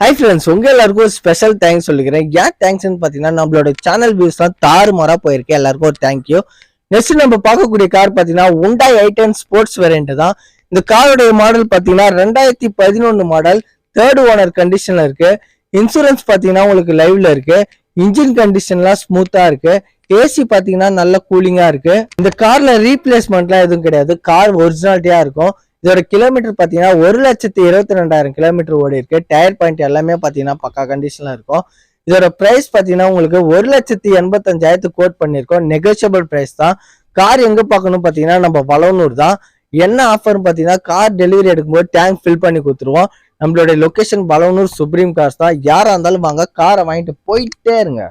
Hi friends, உங்க எல்லாருக்கும் ஒரு ஸ்பெஷல் தேங்க்ஸ் சொல்லிக்கிறேன். ஏன் தேங்க்ஸ்ன்னு பார்த்தீங்கன்னா நம்மளோட சேனல் வியூஸ்லாம் தாறுமாறா போயிருக்கு. எல்லாருக்கும் ஒரு தேங்க்யூ. நெக்ஸ்ட் நம்ம பார்க்கக்கூடிய கார் பார்த்தீங்கன்னா Hyundai i10 ஸ்போர்ட்ஸ் வேரியன்ட் தான். இந்த காரோடைய மாடல் பார்த்தீங்கன்னா 2011 மாடல், தேர்ட் ஓனர் கண்டிஷன்ல இருக்கு. இன்சூரன்ஸ் பார்த்தீங்கன்னா உங்களுக்கு லைவ்ல இருக்கு. இன்ஜின் கண்டிஷன்லாம் ஸ்மூத்தா இருக்கு. ஏசி பார்த்தீங்கன்னா நல்ல கூலிங்கா இருக்கு. இந்த கார்ல ரீப்ளேஸ்மெண்ட்லாம் எதுவும் கிடையாது. கார் ஒரிஜினாலிட்டியா இருக்கும். இதோட கிலோமீட்டர் பார்த்தீங்கன்னா 1,22,000 கிலோமீட்டர் ஓடி இருக்கு. டயர் பாயிண்ட் எல்லாமே பார்த்தீங்கன்னா பக்கா கண்டிஷன்ல இருக்கும். இதோட பிரைஸ் பார்த்தீங்கன்னா உங்களுக்கு 1,85,000 கோட் பண்ணியிருக்கோம். நெகோசியபிள் பிரைஸ் தான். கார் எங்க பார்க்கணும் பார்த்தீங்கன்னா நம்ம வளவனூர் தான். என்ன ஆஃபர்னு பார்த்தீங்கன்னா கார் டெலிவரி எடுக்கும்போது டேங்க் ஃபில் பண்ணி கொடுத்துருவோம். நம்மளுடைய லொகேஷன் வளவனூர் சுப்ரீம் கார்ஸ் தான். யாரா இருந்தாலும் வாங்க, காரை வாங்கிட்டு போயிட்டே இருங்க.